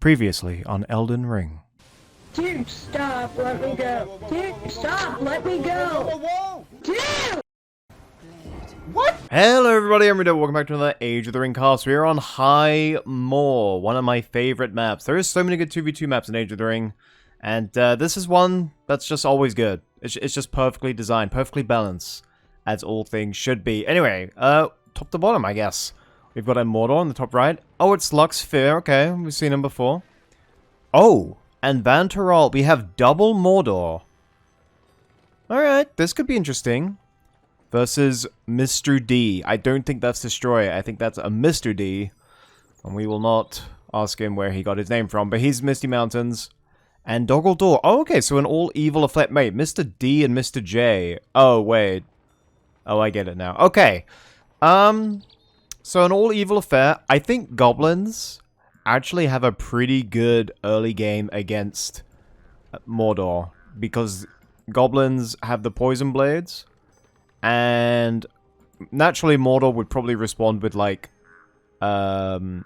Previously on Elden Ring. Dude, stop, let me go. Dude, stop, let me go. Dude! What? Hello everybody, I'm RuudDevil. Welcome back to another Age of the Ring cast. We are on High Moor, one of my favorite maps. There is so many good 2v2 maps in Age of the Ring, and this is one that's just always good. It's just perfectly designed, perfectly balanced, as all things should be. Anyway, top to bottom, I guess. We've got a Mordor on the top right. Oh, it's Lux Fear. Okay, we've seen him before. Oh, and Vantaral. We have double Mordor. Alright, this could be interesting. Versus Mr. D. I don't think that's Destroyer. I think that's a Mr. D. And we will not ask him where he got his name from. But he's Misty Mountains. And Doggle Door. Oh, okay, so an all-evil effect. Mate, Mr. D and Mr. J. Oh, wait. Oh, I get it now. Okay. So an all-evil affair. I think goblins actually have a pretty good early game against Mordor. Because goblins have the poison blades. And naturally Mordor would probably respond with like spamming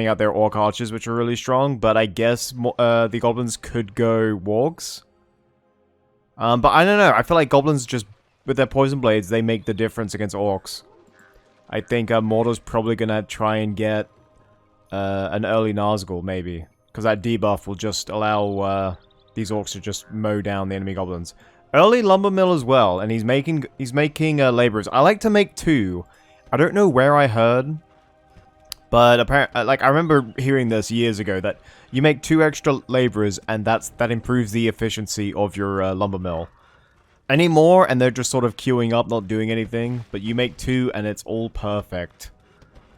out their orc archers, which are really strong. But I guess the goblins could go wargs. But I don't know. I feel like goblins just, with their poison blades, they make the difference against orcs. I think Mordor's probably gonna try and get an early Nazgul, maybe. Because that debuff will just allow these orcs to just mow down the enemy goblins. Early lumber mill as well, and he's making laborers. I like to make 2. I don't know where I heard, but apparently, like I remember hearing this years ago that you make 2 extra laborers, and that improves the efficiency of your lumber mill. Any more, and they're just sort of queuing up, not doing anything. But you make 2, and it's all perfect.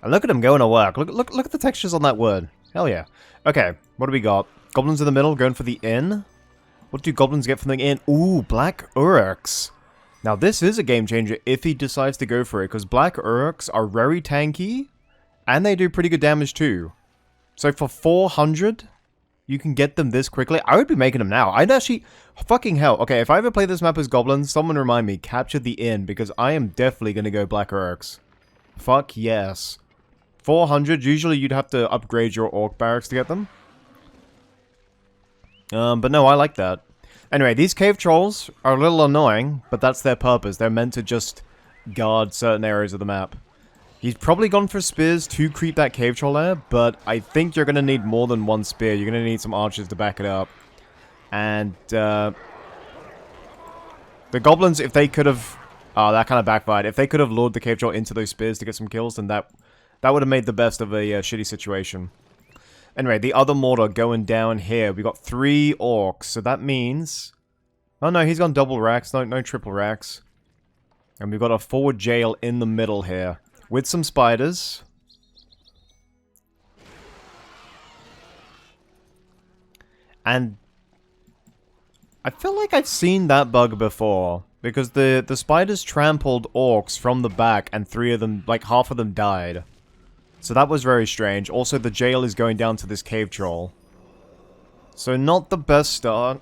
And look at them going to work. Look at the textures on that wood. Hell yeah. Okay, what do we got? Goblins in the middle, going for the inn. What do goblins get from the inn? Ooh, Black Uruks. Now this is a game changer if he decides to go for it, because Black Uruks are very tanky, and they do pretty good damage too. So for 400, you can get them this quickly. I would be making them now. I'd actually... Fucking hell. Okay, if I ever play this map as goblins, someone remind me, capture the inn, because I am definitely going to go Black Uruks. Fuck yes. 400, usually you'd have to upgrade your orc barracks to get them. But no, I like that. Anyway, these cave trolls are a little annoying, but that's their purpose. They're meant to just guard certain areas of the map. He's probably gone for spears to creep that cave troll there, but I think you're going to need more than 1 spear. You're going to need some archers to back it up. And, the goblins, if they could have... Oh, that kind of backfired. If they could have lured the cave troll into those spears to get some kills, then that would have made the best of a shitty situation. Anyway, the other Mordor going down here. We got 3 orcs, so that means... Oh no, he's gone double racks, no triple racks. And we've got a forward jail in the middle here. With some spiders. And... I feel like I've seen that bug before. Because the spiders trampled orcs from the back, and 3 of them, like half of them died. So that was very strange. Also, the jail is going down to this cave troll. So not the best start.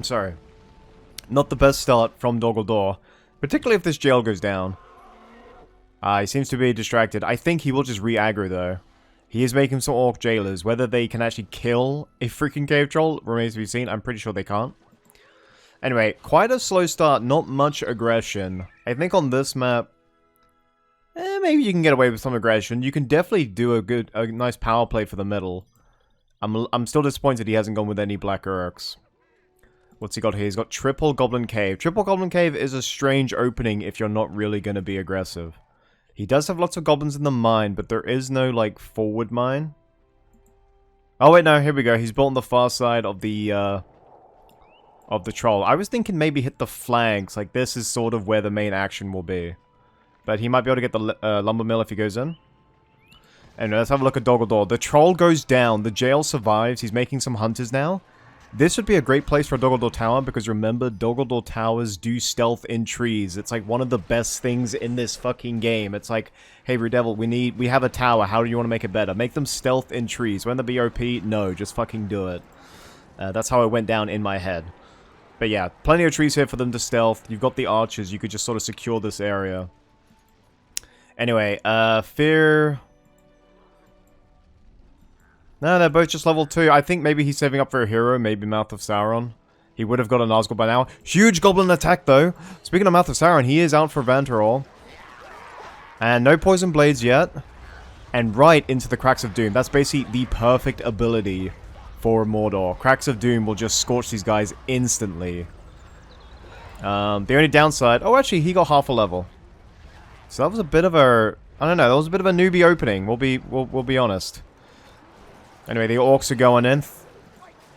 Sorry. Not the best start from Doggle Door. Particularly if this jail goes down. He seems to be distracted. I think he will just re-aggro though. He is making some orc jailers. Whether they can actually kill a freaking cave troll remains to be seen. I'm pretty sure they can't. Anyway, quite a slow start. Not much aggression. I think on this map... maybe you can get away with some aggression. You can definitely do a nice power play for the middle. I'm still disappointed he hasn't gone with any Black Uruks. What's he got here? He's got Triple Goblin Cave. Triple Goblin Cave is a strange opening if you're not really going to be aggressive. He does have lots of goblins in the mine, but there is no, like, forward mine. Oh, wait, no, here we go. He's built on the far side of the troll. I was thinking maybe hit the flanks. Like, this is sort of where the main action will be. But he might be able to get the lumber mill if he goes in. Anyway, let's have a look at Doggle Door. The troll goes down. The jail survives. He's making some hunters now. This would be a great place for a Doggle Door Tower, because remember, Doggle Door Towers do stealth in trees. It's like one of the best things in this fucking game. It's like, hey, RuudDevil, we have a tower. How do you want to make it better? Make them stealth in trees. When the BOP? No, just fucking do it. That's how it went down in my head. But yeah, plenty of trees here for them to stealth. You've got the archers. You could just sort of secure this area. Anyway, Fear... No, they're both just level 2. I think maybe he's saving up for a hero, maybe Mouth of Sauron. He would have got a Nazgul by now. Huge goblin attack, though. Speaking of Mouth of Sauron, he is out for Vanterol. And no poison blades yet. And right into the Cracks of Doom. That's basically the perfect ability for Mordor. Cracks of Doom will just scorch these guys instantly. The only downside... Oh, actually, he got half a level. So that was a bit of a... I don't know, that was a bit of a newbie opening. We'll be honest. Anyway, the orcs are going in.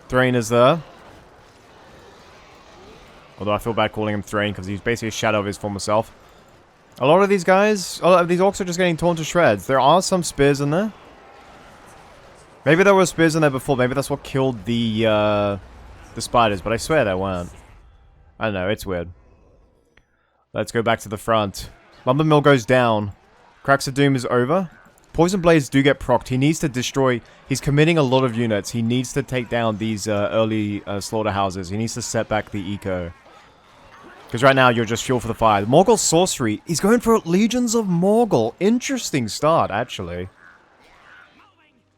Thrain is there. Although I feel bad calling him Thrain because he's basically a shadow of his former self. A lot of these guys, a lot of these orcs are just getting torn to shreds. There are some spears in there. Maybe there were spears in there before. Maybe that's what killed the spiders, but I swear there weren't. I don't know, it's weird. Let's go back to the front. Lumber Mill goes down. Cracks of Doom is over. Poison Blades do get procced. He needs to destroy... He's committing a lot of units. He needs to take down these early slaughterhouses. He needs to set back the eco. Because right now, you're just fuel for the fire. Morgul's sorcery. He's going for Legions of Morgul. Interesting start, actually.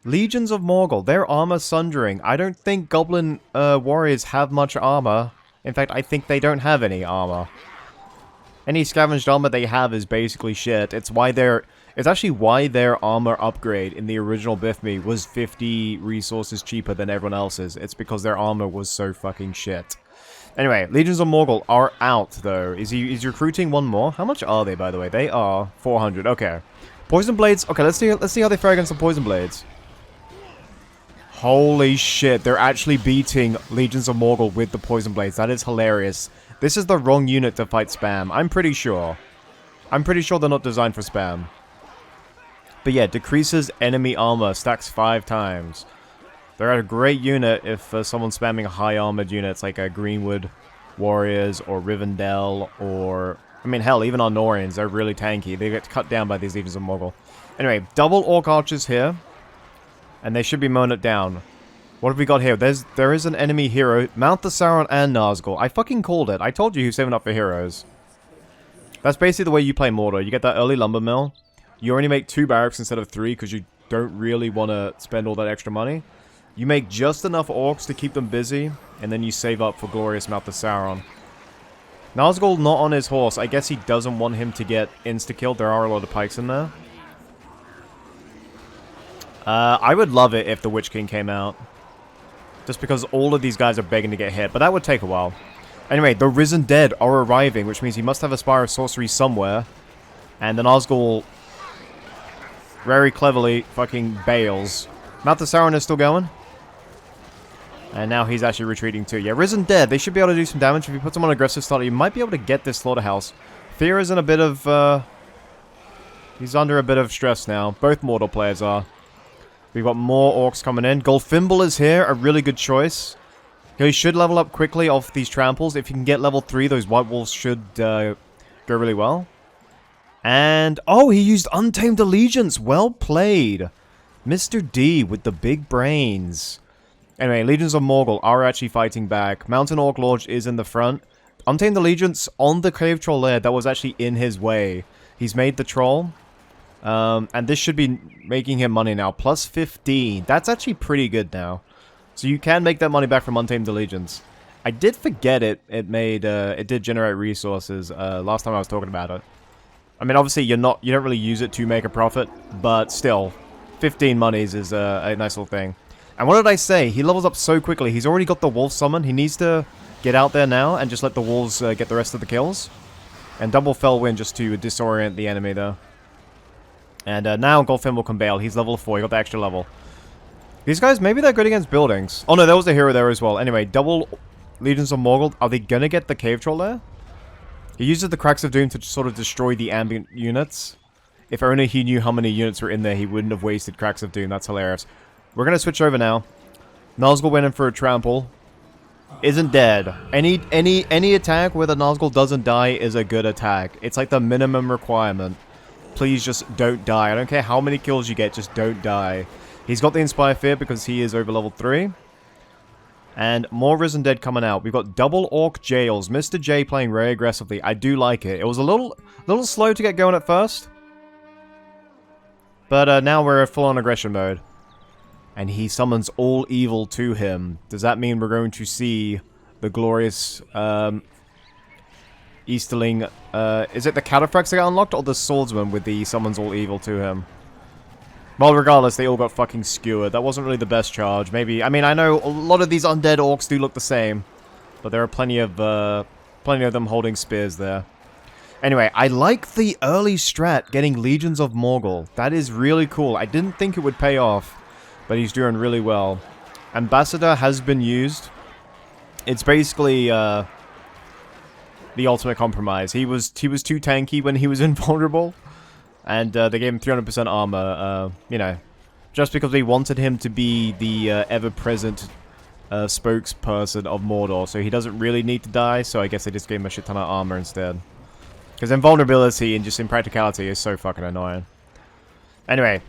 Legions of Morgul. Their armor sundering. I don't think Goblin warriors have much armor. In fact, I think they don't have any armor. Any scavenged armor they have is basically shit. It's actually why their armor upgrade in the original Bithme was 50 resources cheaper than everyone else's. It's because their armor was so fucking shit. Anyway, Legions of Morgul are out, though. Is he recruiting one more? How much are they, by the way? They are 400. Okay. Poison Blades. Okay, let's see how they fare against the Poison Blades. Holy shit, they're actually beating Legions of Morgul with the Poison Blades. That is hilarious. This is the wrong unit to fight spam. I'm pretty sure. I'm pretty sure they're not designed for spam. But yeah, decreases enemy armor. Stacks 5 times. They're a great unit if someone's spamming high armored units like Greenwood Warriors or Rivendell or... I mean, hell, even our Norians, they're really tanky. They get cut down by these Legions of Morgul. Anyway, double Orc Archers here. And they should be mowing it down. What have we got here? There is an enemy hero. Mouth of Sauron and Nazgul. I fucking called it. I told you who's saving up for heroes. That's basically the way you play Mordor. You get that early lumber mill. You only make 2 barracks instead of 3 because you don't really want to spend all that extra money. You make just enough orcs to keep them busy. And then you save up for glorious Mouth of Sauron. Nazgul not on his horse. I guess he doesn't want him to get insta-killed. There are a lot of pikes in there. I would love it if the Witch King came out. Just because all of these guys are begging to get hit. But that would take a while. Anyway, the Risen Dead are arriving. Which means he must have a Spire of Sorcery somewhere. And then Nazgul very cleverly fucking bails. Mouth of Sauron is still going. And now he's actually retreating too. Yeah, Risen Dead. They should be able to do some damage. If you put them on aggressive start, you might be able to get this Slaughterhouse. Fear is in a bit of... he's under a bit of stress now. Both Mordor players are. We've got more orcs coming in. Golfimble is here. A really good choice. He should level up quickly off these tramples. If you can get level 3, those White Wolves should go really well. And... oh, he used Untamed Allegiance. Well played. Mr. D with the big brains. Anyway, Legions of Morgul are actually fighting back. Mountain Orc Lodge is in the front. Untamed Allegiance on the Cave Troll lair. That was actually in his way. He's made the troll. And this should be making him money now. Plus 15. That's actually pretty good now. So you can make that money back from Untamed Allegiance. I did forget it. It did generate resources last time I was talking about it. I mean, obviously you don't really use it to make a profit, but still, 15 monies is a nice little thing. And what did I say? He levels up so quickly. He's already got the wolf summon. He needs to get out there now and just let the wolves get the rest of the kills. And double fell wind just to disorient the enemy though. And now Golfimble can bail. He's level 4. He got the extra level. These guys, maybe they're good against buildings. Oh no, there was a hero there as well. Anyway, double Legions of Morgul. Are they gonna get the Cave Troll there? He uses the Cracks of Doom to sort of destroy the ambient units. If only he knew how many units were in there, he wouldn't have wasted Cracks of Doom. That's hilarious. We're gonna switch over now. Nazgul went in for a trample. Isn't dead. Any attack where the Nazgul doesn't die is a good attack. It's like the minimum requirement. Please just don't die. I don't care how many kills you get, just don't die. He's got the Inspire Fear because he is over level 3. And more Risen Dead coming out. We've got double Orc Jails. Mr. J playing very aggressively. I do like it. It was a little slow to get going at first. But now we're full on aggression mode. and he summons all evil to him. Does that mean we're going to see the glorious Easterling? Is it the Cataphracts that got unlocked, or the Swordsman with the summons all evil to him? Well, regardless, they all got fucking skewered. That wasn't really the best charge. Maybe, I mean, I know a lot of these undead orcs do look the same, but there are plenty of them holding spears there. Anyway, I like the early strat getting Legions of Morgul. That is really cool. I didn't think it would pay off, but he's doing really well. Ambassador has been used. It's basically the ultimate compromise. He was too tanky when he was invulnerable, and they gave him 300% armor. You know, just because they wanted him to be the ever-present spokesperson of Mordor, so he doesn't really need to die. So I guess they just gave him a shit ton of armor instead. Because invulnerability and just impracticality is so fucking annoying. Anyway,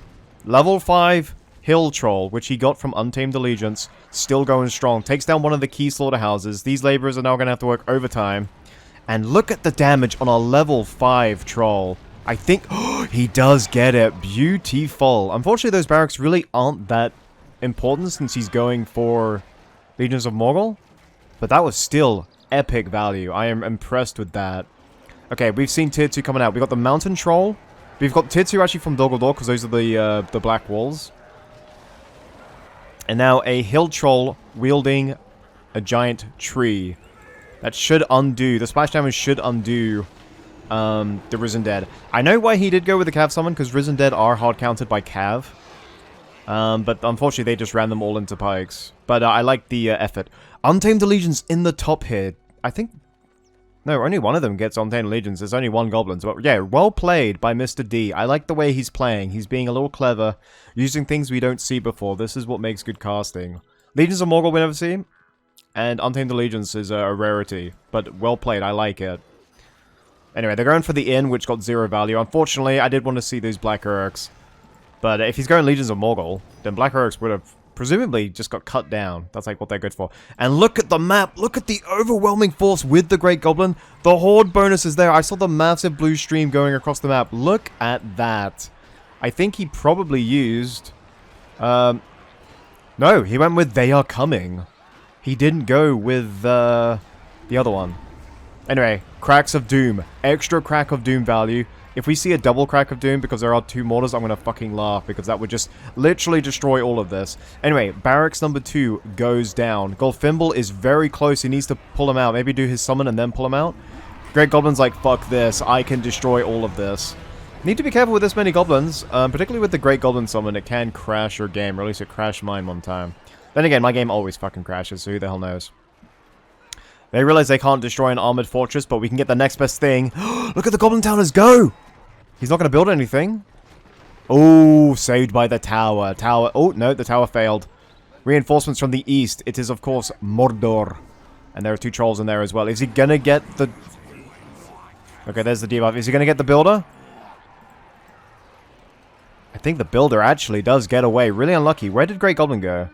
level 5 Hill Troll, which he got from Untamed Allegiance, still going strong. Takes down one of the key slaughterhouses. These laborers are now going to have to work overtime. And look at the damage on a level 5 Troll. I think he does get it. Beautiful. Unfortunately, those barracks really aren't that important since he's going for Legions of Morgul. But that was still epic value. I am impressed with that. Okay, we've seen Tier 2 coming out. We've got the Mountain Troll. We've got Tier 2 actually from Dol Guldur, because those are the black walls. And now a Hill Troll wielding a giant tree. That should undo, the splash damage should undo the Risen Dead. I know why he did go with the Cav summon, because Risen Dead are hard counted by Cav. But unfortunately they just ran them all into pikes. But I like the effort. Untamed Allegiance in the top here. I think... No, only one of them gets Untamed Allegiance. There's only one Goblin. But yeah, well played by Mr. D. I like the way he's playing. He's being a little clever, using things we don't see before. This is what makes good casting. Legions of Morgul we never see, and Untamed Allegiance is a rarity. But well played, I like it. Anyway, they're going for the inn, which got 0 value. Unfortunately, I did want to see those Black Urks. But if he's going Legions of Morgul, then Black Urks would have presumably just got cut down. That's like what they're good for. And look at the map. Look at the overwhelming force with the Great Goblin. The Horde bonus is there. I saw the massive blue stream going across the map. Look at that. I think he probably used... No, he went with They Are Coming. He didn't go with the other one. Anyway, Cracks of Doom. Extra Crack of Doom value. If we see a double Crack of Doom because there are 2 mortars, I'm going to fucking laugh because that would just literally destroy all of this. Anyway, Barracks number 2 goes down. Golfimble is very close. He needs to pull him out. Maybe do his summon and then pull him out. Great Goblin's like, fuck this. I can destroy all of this. Need to be careful with this many goblins. Particularly with the Great Goblin summon. It can crash your game. Or at least it crashed mine one time. Then again, my game always fucking crashes, so who the hell knows. They realize they can't destroy an armored fortress, but we can get the next best thing. Look at the Goblin Towners go! He's not going to build anything. Oh, saved by the tower. Oh, no, the tower failed. Reinforcements from the east. It is, of course, Mordor. And there are 2 trolls in there as well. Is he going to get the... Okay, there's the debuff. Is he going to get the builder? I think the builder actually does get away. Really unlucky. Where did Great Goblin go?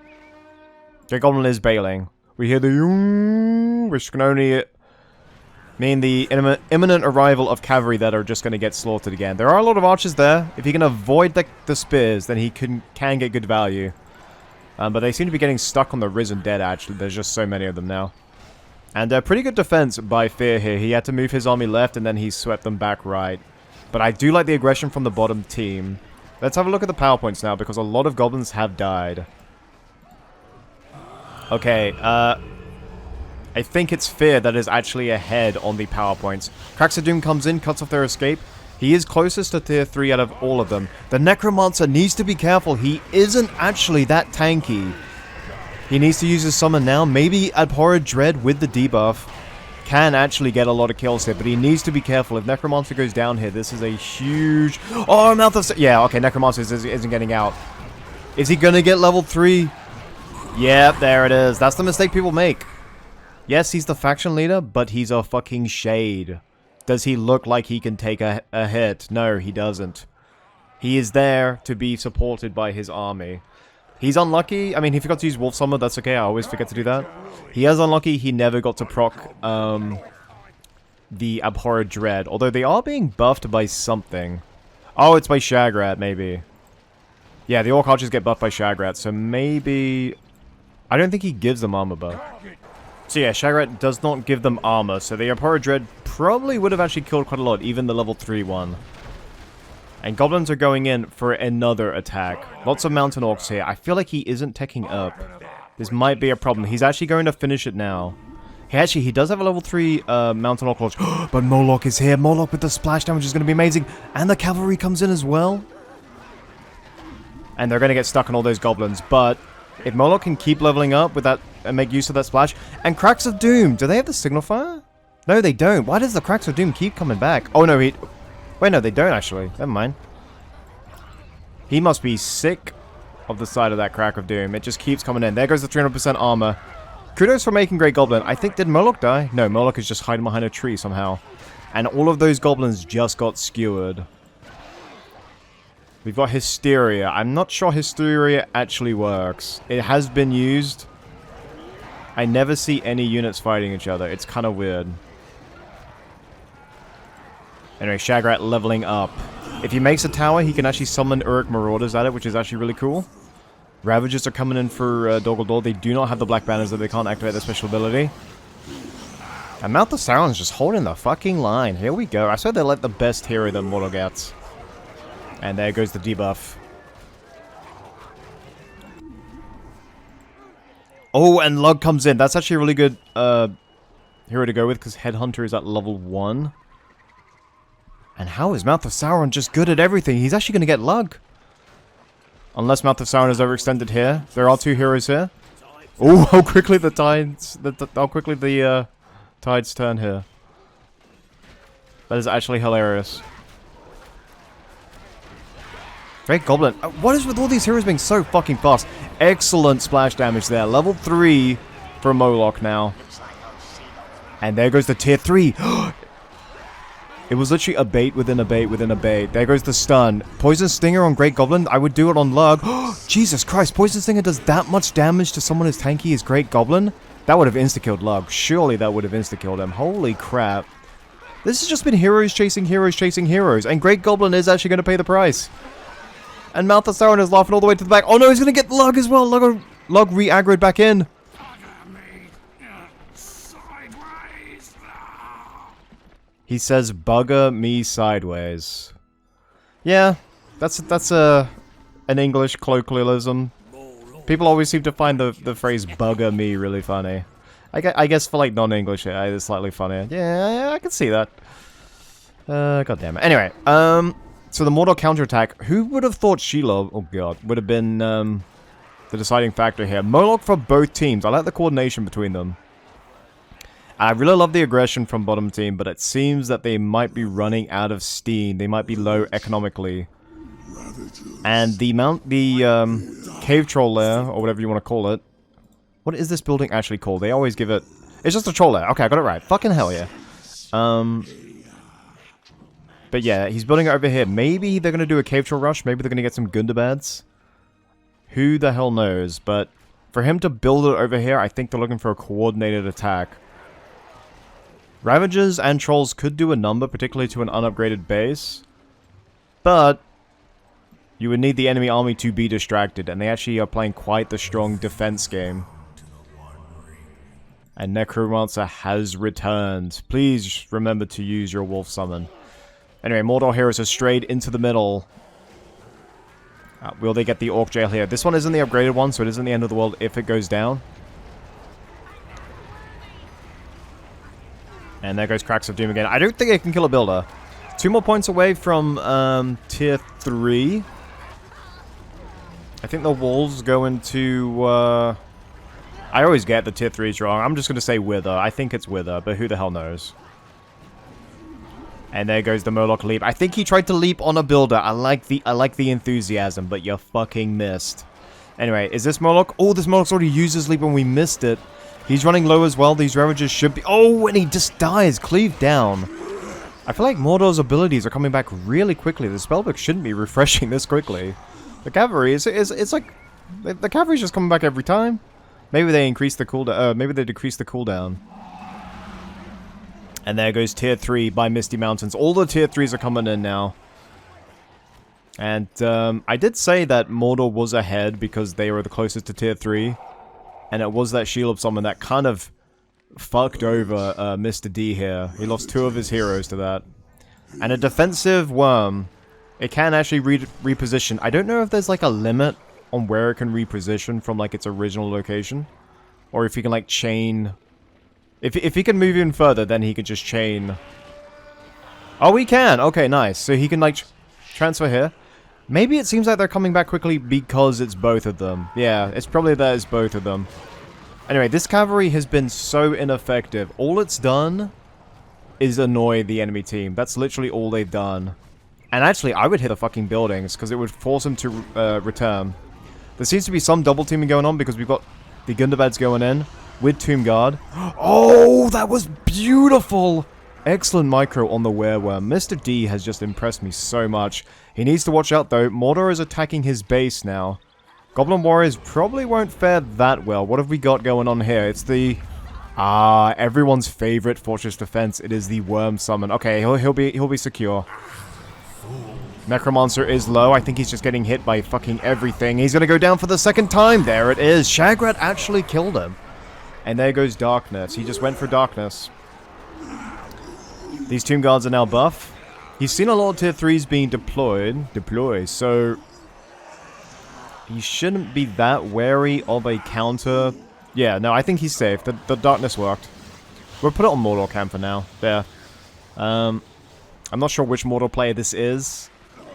Great Goblin is bailing. We hear the... which can only... mean the imminent arrival of cavalry that are just going to get slaughtered again. There are a lot of archers there. If he can avoid the spears, then he can get good value. But they seem to be getting stuck on the Risen Dead, actually. There's just so many of them now. And pretty good defense by Fear here. He had to move his army left, and then he swept them back right. But I do like the aggression from the bottom team. Let's have a look at the PowerPoints now, because a lot of goblins have died. Okay, I think it's Fear that is actually ahead on the PowerPoints. Cracks of Doom comes in, cuts off their escape. He is closest to tier 3 out of all of them. The Necromancer needs to be careful. He isn't actually that tanky. He needs to use his summon now. Maybe Abhorred Dread with the debuff can actually get a lot of kills here, but he needs to be careful. If Necromancer goes down here, this is a huge... Oh, Mouth of Sauron. Yeah, okay, Necromancer isn't getting out. Is he going to get level 3? Yep, there it is. That's the mistake people make. Yes, he's the faction leader, but he's a fucking shade. Does he look like he can take a hit? No, he doesn't. He is there to be supported by his army. He's unlucky. I mean, he forgot to use Wolf Summer. That's okay. I always forget to do that. He is unlucky. He never got to proc the Abhorred Dread. Although they are being buffed by something. Oh, it's by Shagrat, maybe. Yeah, the Orc Archers get buffed by Shagrat, so maybe... I don't think he gives them armor buff. So yeah, Shagrat does not give them armor, so the Abhorrent Dread probably would have actually killed quite a lot, even the level 3 one. And Goblins are going in for another attack. Lots of Mountain Orcs here. I feel like he isn't teching up. This might be a problem. He's actually going to finish it now. He does have a level 3 Mountain Orc launch. But Moloch is here. Moloch with the splash damage is going to be amazing. And the cavalry comes in as well. And they're going to get stuck on all those goblins. But if Moloch can keep leveling up with that and make use of that splash. And Cracks of Doom. Do they have the Signal Fire? No, they don't. Why does the Cracks of Doom keep coming back? Oh, no, wait, no, they don't actually. Never mind. He must be sick of the side of that Crack of Doom. It just keeps coming in. There goes the 300% armor. Kudos for making Great Goblin. I think, did Moloch die? No, Moloch is just hiding behind a tree somehow. And all of those goblins just got skewered. We've got Hysteria. I'm not sure Hysteria actually works. It has been used. I never see any units fighting each other. It's kind of weird. Anyway, Shagrat leveling up. If he makes a tower, he can actually summon Uruk Marauders at it, which is actually really cool. Ravagers are coming in for Doggle. They do not have the Black Banners, so they can't activate their special ability. And Mouth of Sauron is just holding the fucking line. Here we go. I swear they're like the best hero that Mordor gets. And there goes the debuff. Oh, and Lug comes in. That's actually a really good hero to go with, because Headhunter is at level 1. And how is Mouth of Sauron just good at everything? He's actually going to get Lug. Unless Mouth of Sauron is overextended here. There are 2 heroes here. Oh, how quickly the tides... how quickly the tides turn here. That is actually hilarious. Great Goblin. What is with all these heroes being so fucking fast? Excellent splash damage there. Level 3 for Moloch now. And there goes the tier 3. It was literally a bait within a bait within a bait. There goes the stun. Poison Stinger on Great Goblin. I would do it on Lug. Jesus Christ. Poison Stinger does that much damage to someone as tanky as Great Goblin? That would have insta-killed Lug. Surely that would have insta-killed him. Holy crap. This has just been heroes chasing heroes chasing heroes. And Great Goblin is actually going to pay the price. And Mouth of Sauron is laughing all the way to the back. Oh no, he's going to get Lug as well. Lug re-aggroed back in. He says, "Bugger me sideways." Yeah, that's an English colloquialism. People always seem to find the phrase "bugger me" really funny. I guess for like non-English, it's slightly funnier. Yeah, I can see that. God damn it. Anyway, so the Mordor counterattack. Who would have thought Shelob, oh god, would have been the deciding factor here? Moloch for both teams. I like the coordination between them. I really love the aggression from bottom team, but it seems that they might be running out of steam. They might be low economically. And the cave troll lair, or whatever you want to call it. What is this building actually called? They always give it... It's just a troll lair. Okay, I got it right. Fucking hell yeah. But yeah, he's building it over here. Maybe they're going to do a cave troll rush. Maybe they're going to get some Gundabads. Who the hell knows? But for him to build it over here, I think they're looking for a coordinated attack. Ravagers and Trolls could do a number, particularly to an unupgraded base. But you would need the enemy army to be distracted, and they actually are playing quite the strong defense game. And Necromancer has returned. Please remember to use your Wolf Summon. Anyway, Mordor heroes have strayed into the middle. Will they get the Orc Jail here? This one isn't the upgraded one, so it isn't the end of the world if it goes down. And there goes Cracks of Doom again. I don't think it can kill a builder. 2 more points away from tier 3. I think the walls go into... I always get the tier 3s wrong. I'm just going to say Wither. I think it's Wither, but who the hell knows? And there goes the Moloch leap. I think he tried to leap on a builder. I like the enthusiasm, but you fucking missed. Anyway, is this Moloch? Oh, this Moloch's already used his leap when we missed it. He's running low as well. These Ravagers should be... Oh, and he just dies. Cleave down. I feel like Mordor's abilities are coming back really quickly. The spellbook shouldn't be refreshing this quickly. The cavalry it's like... The cavalry's just coming back every time. Maybe they increase the cooldown. Maybe they decrease the cooldown. And there goes tier 3 by Misty Mountains. All the tier 3s are coming in now. And I did say that Mordor was ahead because they were the closest to tier 3. And it was that Shield of Summon that kind of fucked over Mr. D here. He lost 2 of his heroes to that. And a defensive worm, it can actually reposition. I don't know if there's like a limit on where it can reposition from like its original location. Or if he can like chain... If he can move even further, then he can just chain... Oh, he can! Okay, nice. So he can like transfer here. Maybe it seems like they're coming back quickly because it's both of them. Yeah, it's probably that it's both of them. Anyway, this cavalry has been so ineffective. All it's done is annoy the enemy team. That's literally all they've done. And actually, I would hit the fucking buildings because it would force them to return. There seems to be some double teaming going on because we've got the Gundabad's going in with Tomb Guard. Oh, that was beautiful! Excellent micro on the Wereworm. Mr. D has just impressed me so much. He needs to watch out though. Mordor is attacking his base now. Goblin Warriors probably won't fare that well. What have we got going on here? It's the... everyone's favorite fortress defense. It is the Worm Summon. Okay, he'll be secure. Necromancer is low. I think he's just getting hit by fucking everything. He's gonna go down for the second time. There it is. Shagrat actually killed him. And there goes Darkness. He just went for Darkness. These Tomb Guards are now buff. He's seen a lot of tier 3s being deployed, so he shouldn't be that wary of a counter. Yeah, no, I think he's safe. The Darkness worked. We'll put it on Mordor camp for now. There. I'm not sure which Mordor player this is.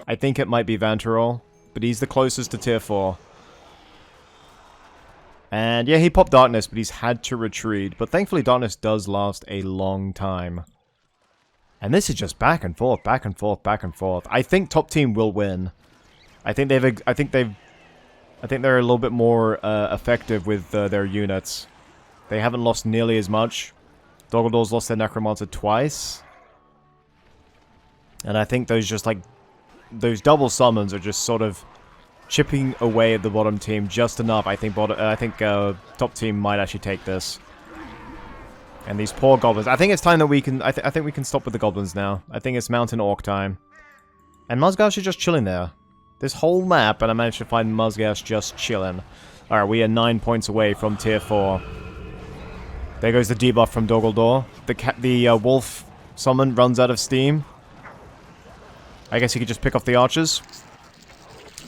I think it might be Vanterol, but he's the closest to tier 4. And yeah, he popped Darkness, but he's had to retreat. But thankfully, Darkness does last a long time. And this is just back and forth, back and forth, back and forth. I think top team will win. I think they're a little bit more effective with their units. They haven't lost nearly as much. Doggoldor's lost their Necromancer twice. And I think those just like those double summons are just sort of chipping away at the bottom team just enough. I think top team might actually take this. And these poor goblins. I think it's time that we can... I think we can stop with the goblins now. I think it's Mountain Orc time. And Musgash is just chilling there. This whole map, and I managed to find Musgash just chilling. Alright, we are 9 points away from tier 4. There goes the debuff from Doggoldor. The wolf summon runs out of steam. I guess he could just pick off the archers.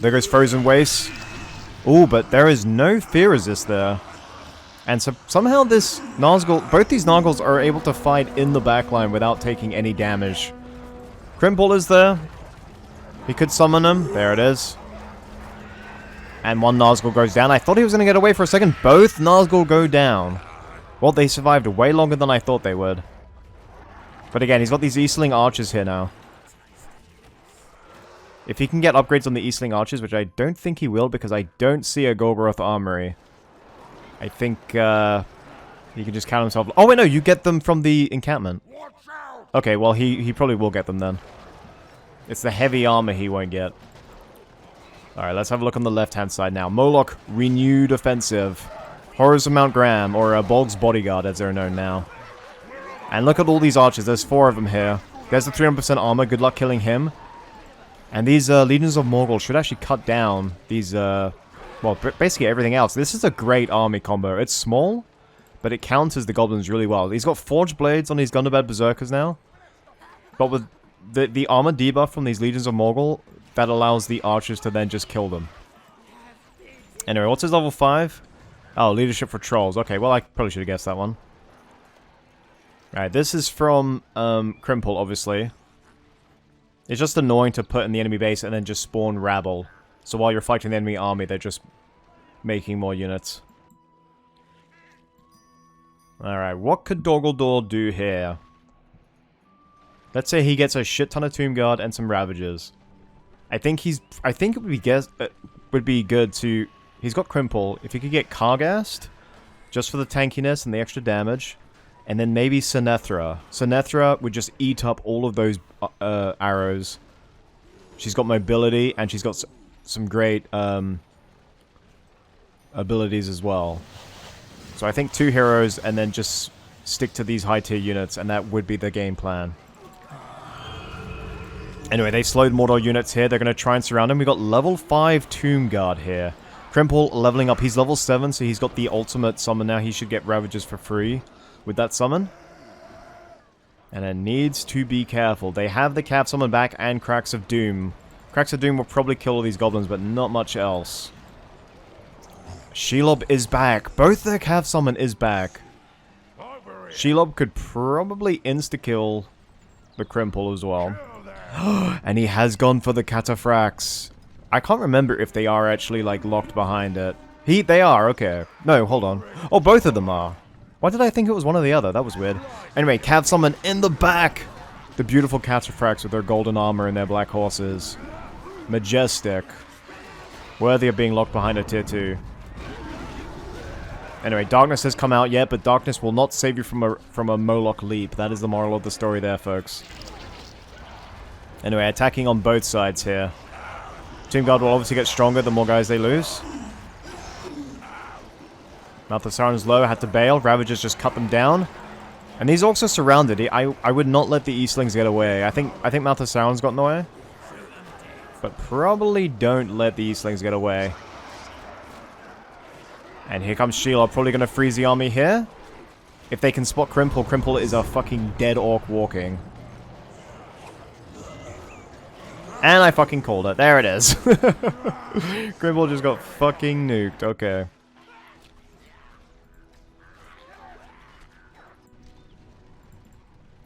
There goes Frozen Waste. Ooh, but there is no fear resist there. And so somehow this Nazgul, both these Nazguls are able to fight in the backline without taking any damage. Crimple is there. He could summon him. There it is. And one Nazgul goes down. I thought he was going to get away for a second. Both Nazgul go down. Well, they survived way longer than I thought they would. But again, he's got these Eastling archers here now. If he can get upgrades on the Eastling archers, which I don't think he will because I don't see a Golgoroth armory. I think he can just count himself. Oh wait, no, you get them from the encampment. Okay, well he probably will get them then. It's the heavy armor he won't get. Alright, let's have a look on the left-hand side now. Moloch, renewed offensive. Horrors of Mount Graham, or Bolg's Bodyguard as they're known now. And look at all these archers, there's 4 of them here. There's the 300% armor, good luck killing him. And these Legions of Morgul should actually cut down these, well, basically everything else. This is a great army combo. It's small, but it counters the goblins really well. He's got Forged Blades on these Gundabad Berserkers now. But with the armor debuff from these Legions of Morgul, that allows the archers to then just kill them. Anyway, what's his level 5? Oh, Leadership for Trolls. Okay, well, I probably should have guessed that one. Alright, this is from Crimple, obviously. It's just annoying to put in the enemy base and then just spawn rabble. So while you're fighting the enemy army, they're just making more units. Alright, what could Doggoldor do here? Let's say he gets a shit ton of Tomb Guard and some Ravagers. I think it would be good to... He's got Crimple. If he could get Kargast, just for the tankiness and the extra damage. And then maybe Sinethra. Sinethra would just eat up all of those arrows. She's got mobility, and she's got some great abilities as well. So I think 2 heroes, and then just stick to these high-tier units, and that would be the game plan. Anyway, they slowed Mordor units here. They're going to try and surround him. We got level 5 Tomb Guard here. Crimple leveling up. He's level 7, so he's got the ultimate summon now. He should get Ravagers for free with that summon. And it needs to be careful. They have the Cav summon back and Cracks of Doom. Cracks of Doom will probably kill all these goblins, but not much else. Shelob is back. Both their Cav summon is back. Shelob could probably insta-kill the Crimple as well. And he has gone for the Cataphracts. I can't remember if they are actually, like, locked behind it. They are, okay. No, hold on. Oh, both of them are. Why did I think it was one or the other? That was weird. Anyway, Cav summon in the back. The beautiful Cataphracts with their golden armor and their black horses. Majestic. Worthy of being locked behind a tier 2. Anyway, Darkness has come out yet, but Darkness will not save you from a Moloch leap. That is the moral of the story there, folks. Anyway, attacking on both sides here. Tomb Guard will obviously get stronger the more guys they lose. Mouth of Sauron's low, had to bail. Ravagers just cut them down. And these orcs are surrounded. I would not let the Eastlings get away. I think Mouth of Sauron's got in the way. But probably don't let the Eastlings get away. And here comes Shelob, probably going to freeze the army here. If they can spot Crimple, Crimple is a fucking dead orc walking. And I fucking called it. There it is. Crimple just got fucking nuked. Okay.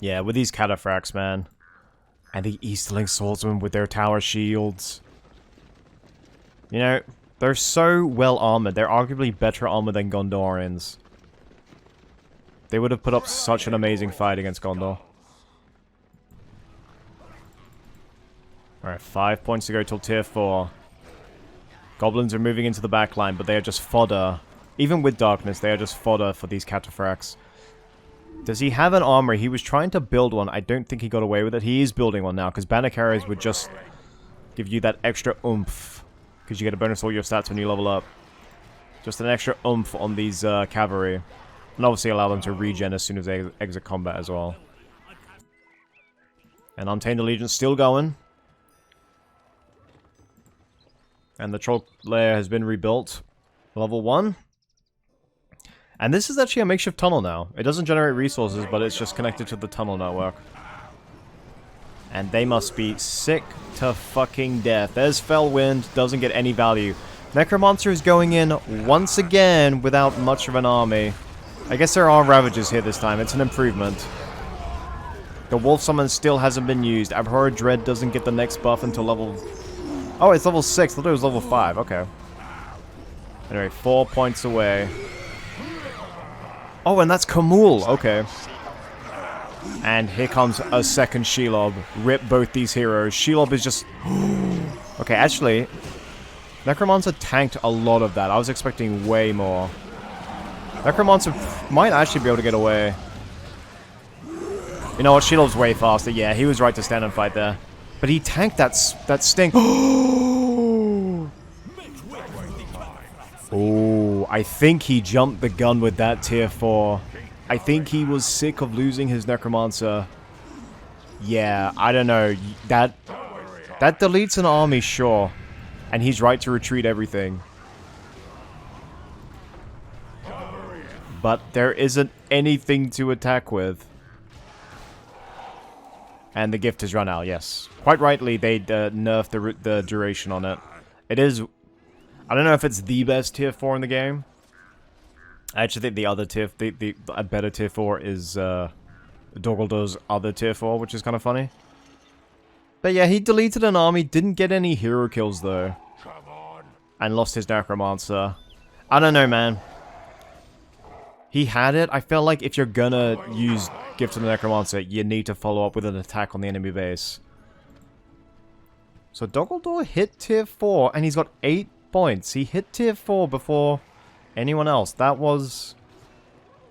Yeah, with these Cataphracts, man. And the Easterling Swordsmen with their tower shields. You know, they're so well armored. They're arguably better armored than Gondorians. They would have put up such an amazing fight against Gondor. Alright, 5 points to go till tier 4. Goblins are moving into the back line, but they are just fodder. Even with Darkness, they are just fodder for these Cataphracts. Does he have an armory? He was trying to build one. I don't think he got away with it. He is building one now, because banner carriers would just give you that extra oomph. Because you get a bonus to all your stats when you level up. Just an extra oomph on these cavalry. And obviously allow them to regen as soon as they exit combat as well. And Untamed Allegiance still going. And the Troll Lair has been rebuilt. Level 1. And this is actually a makeshift tunnel now. It doesn't generate resources, but it's just connected to the tunnel network. And they must be sick to fucking death. There's Fellwind, doesn't get any value. Necromancer is going in once again without much of an army. I guess there are Ravagers here this time. It's an improvement. The Wolf Summon still hasn't been used. Abhorrent Dread doesn't get the next buff until level... Oh, it's level 6. I thought it was level 5. Okay. Anyway, 4 points away. Oh, and that's Kamul. Okay. And here comes a second Shelob. Rip both these heroes. Shelob is just... Okay, actually... Necromancer tanked a lot of that. I was expecting way more. Necromancer might actually be able to get away. You know what? Shelob's way faster. Yeah, he was right to stand and fight there. But he tanked that sting. Oh, I think he jumped the gun with that tier 4. I think he was sick of losing his Necromancer. Yeah, I don't know. That deletes an army, sure. And he's right to retreat everything. But there isn't anything to attack with. And the gift has run out, yes. Quite rightly, they nerfed the duration on it. It is... I don't know if it's the best tier 4 in the game. I actually think the other tier... a better tier 4 is Dogaldur's other tier 4, which is kind of funny. But yeah, he deleted an army, didn't get any hero kills though. And lost his Necromancer. I don't know, man. He had it. I felt like if you're gonna use Gift of the Necromancer, you need to follow up with an attack on the enemy base. So Dogaldor hit tier 4, and he's got 8 points. He hit tier 4 before anyone else. That was...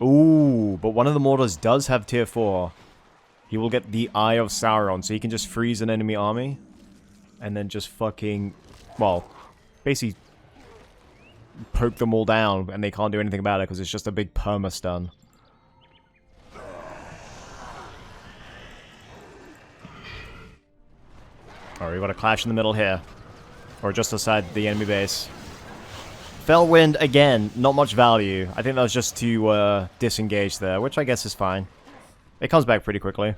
Ooh, but one of the Mordors does have tier 4. He will get the Eye of Sauron, so he can just freeze an enemy army. And then just fucking... Well, basically... poke them all down, and they can't do anything about it, because it's just a big perma-stun. Alright, we got a clash in the middle here. Or just aside the enemy base. Fell wind, again, not much value. I think that was just to disengage there, which I guess is fine. It comes back pretty quickly.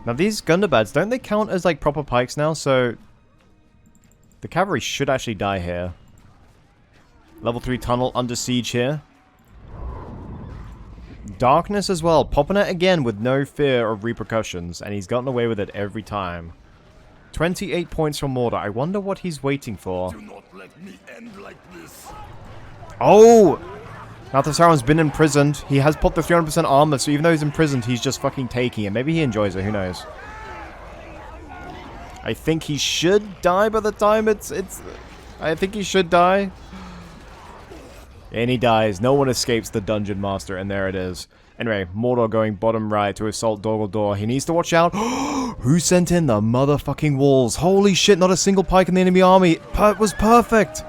Now these Gundabats, don't they count as like proper pikes now? So the cavalry should actually die here. Level 3 tunnel under siege here. Darkness as well, popping it again with no fear of repercussions, and he's gotten away with it every time. 28 points from Mordor. I wonder what he's waiting for. Do not let me end like this. Oh! Mouth of Sauron's been imprisoned. He has popped the 300% armor, so even though he's imprisoned, he's just fucking taking it. Maybe he enjoys it, who knows. I think he should die by the time I think he should die. And he dies. No one escapes the Dungeon Master, and there it is. Anyway, Mordor going bottom right to assault Dol Guldur. He needs to watch out. Who sent in the motherfucking walls? Holy shit, not a single pike in the enemy army. It was perfect.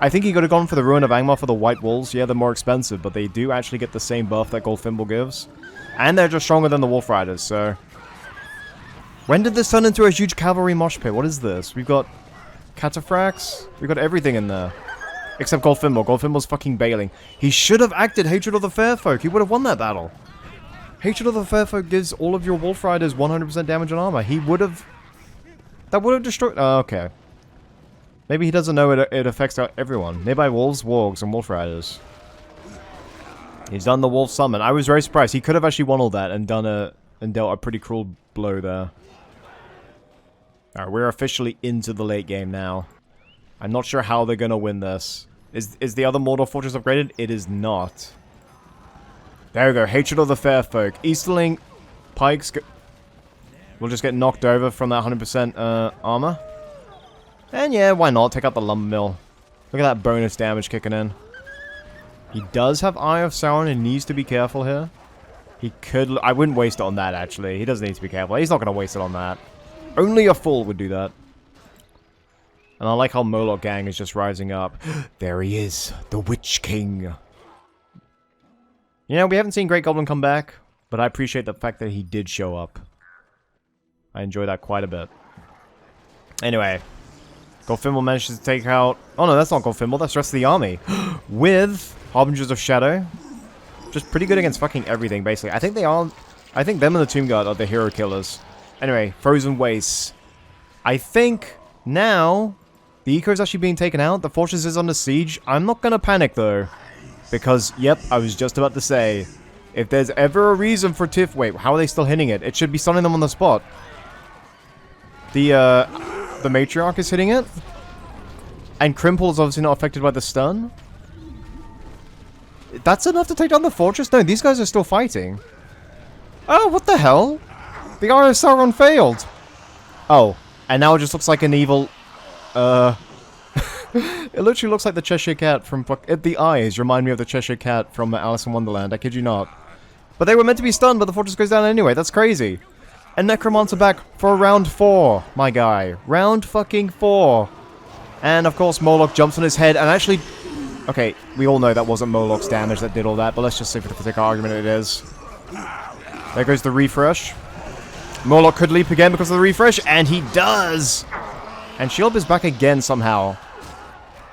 I think he could have gone for the Ruin of Angmar for the white walls. Yeah, they're more expensive, but they do actually get the same buff that Goldfimble gives. And they're just stronger than the Wolf Riders, so... When did this turn into a huge cavalry mosh pit? What is this? We've got cataphracts. We've got everything in there. Except Goldfimble. Goldfimble's fucking bailing. He should have acted Hatred of the Fairfolk. He would have won that battle. Hatred of the Fairfolk gives all of your Wolf Riders 100% damage and armor. He would have... That would have destroyed... Oh, okay. Maybe he doesn't know it affects everyone. Nearby wolves, wargs, and Wolf Riders. He's done the Wolf Summon. I was very surprised. He could have actually won all that and dealt a pretty cruel blow there. Alright, we're officially into the late game now. I'm not sure how they're gonna win this. Is the other Mordor fortress upgraded? It is not. There we go. Hatred of the Fairfolk. Easterling pikes will just get knocked over from that 100% armor. And yeah, why not? Take out the lumber mill. Look at that bonus damage kicking in. He does have Eye of Sauron and needs to be careful here. He could... I wouldn't waste it on that, actually. He doesn't need to be careful. He's not going to waste it on that. Only a fool would do that. And I like how Moloch Gang is just rising up. There he is. The Witch King. You know, we haven't seen Great Goblin come back, but I appreciate the fact that he did show up. I enjoy that quite a bit. Anyway. Goldfimble manages to take out... Oh no, that's not Goldfimble, that's the rest of the army. With Harbingers of Shadow. Just pretty good against fucking everything, basically. I think they are... I think them and the Tomb Guard are the hero killers. Anyway, Frozen Wastes. I think now the eco is actually being taken out. The fortress is under siege. I'm not gonna panic though. Because, yep, I was just about to say, if there's ever a reason for Tiff... Wait, how are they still hitting it? It should be stunning them on the spot. The Matriarch is hitting it. And Crimple is obviously not affected by the stun. That's enough to take down the fortress? No, these guys are still fighting. Oh, what the hell? The Eye of Sauron failed. Oh, and now it just looks like an evil... It literally looks like the Cheshire Cat from... The eyes remind me of the Cheshire Cat from Alice in Wonderland. I kid you not. But they were meant to be stunned, but the fortress goes down anyway. That's crazy. And Necromancer back for round 4, my guy. Round fucking 4. And, of course, Moloch jumps on his head and actually... Okay, we all know that wasn't Moloch's damage that did all that, but let's just say for the sake of argument it is. There goes the refresh. Moloch could leap again because of the refresh, and he does! And Shelob is back again somehow.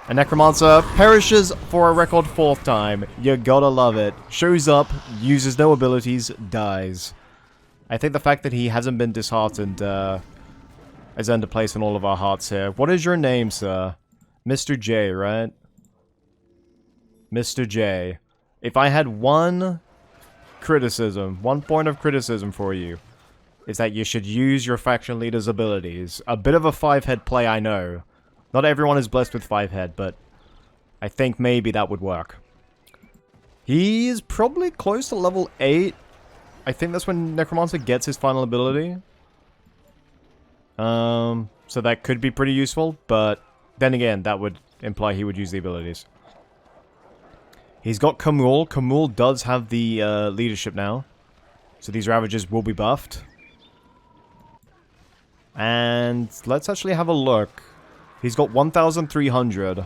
And Necromancer perishes for a record 4th time. You gotta love it. Shows up, uses no abilities, dies. I think the fact that he hasn't been disheartened has earned a place in all of our hearts here. What is your name, sir? Mr. J, right? Mr. J. If I had one criticism, one point of criticism for you, is that you should use your faction leader's abilities. A bit of a 5-head play, I know. Not everyone is blessed with 5-head, but I think maybe that would work. He is probably close to level 8. I think that's when Necromancer gets his final ability. So that could be pretty useful, but then again, that would imply he would use the abilities. He's got Kamul. Kamul does have the leadership now. So these Ravagers will be buffed. And let's actually have a look. He's got 1,300.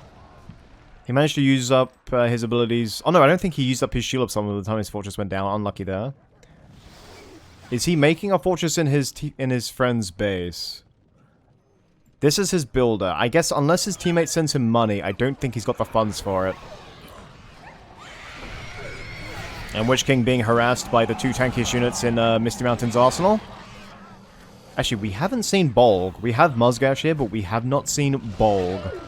He managed to use up his abilities. Oh no, I don't think he used up his shield up some of the time his fortress went down. Unlucky there. Is he making a fortress in his friend's base? This is his builder. I guess unless his teammate sends him money, I don't think he's got the funds for it. And Witch King being harassed by the 2 tankiest units in Misty Mountain's arsenal. Actually, we haven't seen Bolg. We have Musgash here, but we have not seen Bolg.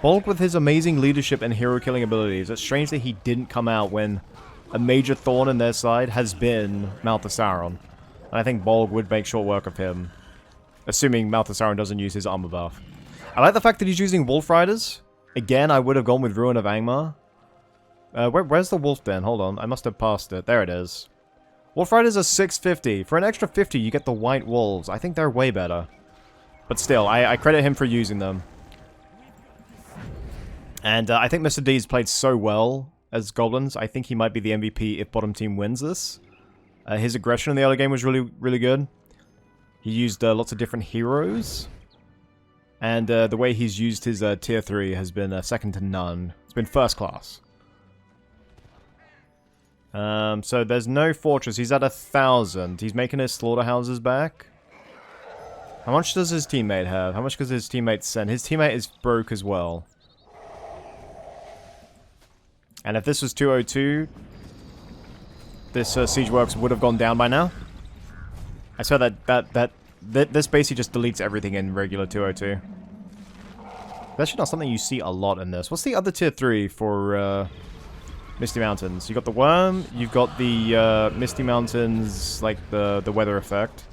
Bolg with his amazing leadership and hero-killing abilities. It's strange that he didn't come out when a major thorn in their side has been Mouth of Sauron. And I think Bolg would make short work of him. Assuming Mouth of Sauron doesn't use his armor buff. I like the fact that he's using Wolf Riders. Again, I would have gone with Ruin of Angmar. Where's the Wolf Den? Hold on, I must have passed it. There it is. Wolf Riders are 650. For an extra 50, you get the White Wolves. I think they're way better. But still, I credit him for using them. And I think Mr. D's played so well as Goblins. I think he might be the MVP if bottom team wins this. His aggression in the early game was really, really good. He used lots of different heroes. And the way he's used his tier 3 has been second to none. It's been first class. So there's no fortress. He's at 1,000. He's making his slaughterhouses back. How much does his teammate have? How much does his teammate send? His teammate is broke as well. And if this was 202, this Siege Works would have gone down by now. I swear that this basically just deletes everything in regular 202. That's actually not something you see a lot in this. What's the other tier 3 for Misty Mountains? You got the Worm, you've got the Misty Mountains, like the weather effect.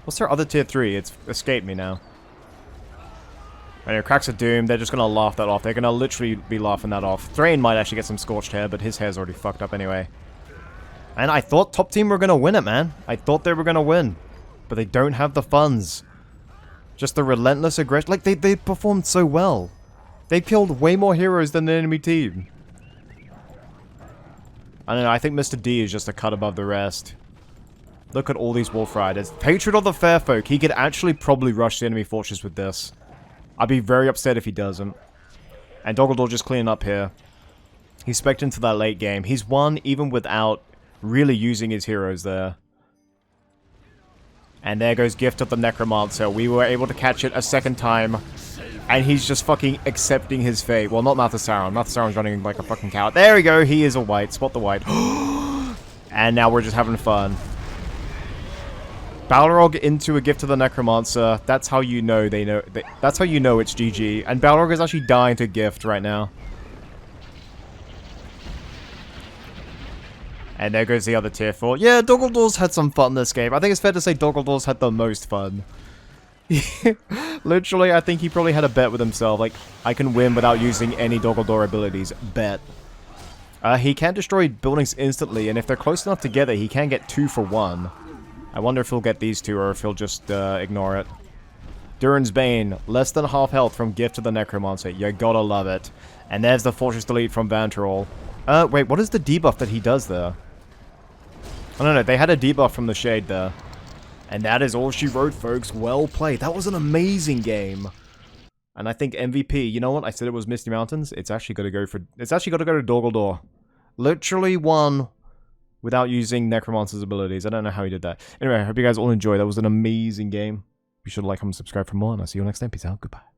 What's their other tier 3? It's escaped me now. Anyway, Cracks of Doom, they're just gonna laugh that off. They're gonna literally be laughing that off. Thrain might actually get some scorched hair, but his hair's already fucked up anyway. And I thought top team were gonna win it, man. I thought they were gonna win. But they don't have the funds. Just the relentless aggression. Like, they performed so well. They killed way more heroes than the enemy team. I don't know, I think Mr. D is just a cut above the rest. Look at all these Wolf Riders. Hatred of the Fair Folk. He could actually probably rush the enemy fortress with this. I'd be very upset if he doesn't. And Doggledore just cleaning up here. He's spec'd into that late game. He's won even without really using his heroes there. And there goes Gift of the Necromancer. We were able to catch it a second time. And he's just fucking accepting his fate. Well, not Mouth of Sauron. Mouth of Sauron's running like a fucking coward. There we go. He is a white. Spot the white. And now we're just having fun. Balrog into a Gift of the Necromancer. That's how you know that's how you know it's GG. And Balrog is actually dying to Gift right now. And there goes the other tier 4. Yeah, Doggledore's had some fun this game. I think it's fair to say Doggledore's had the most fun. Literally, I think he probably had a bet with himself. Like, I can win without using any Doggledore abilities. Bet. He can destroy buildings instantly, and if they're close enough together, he can get 2 for 1. I wonder if he'll get these 2 or if he'll just ignore it. Durin's Bane, less than half health from Gift to the Necromancer. You gotta love it. And there's the Fortress Delete from Vantrol. Wait, what is the debuff that he does there? Oh, no, they had a debuff from the Shade there. And that is all she wrote, folks. Well played. That was an amazing game. And I think MVP, you know what? I said it was Misty Mountains. It's actually got to go to Doggledore. Literally won without using Necromancer's abilities. I don't know how he did that. Anyway, I hope you guys all enjoyed. That was an amazing game. Be sure to like, comment, subscribe for more, and I'll see you next time. Peace out. Goodbye.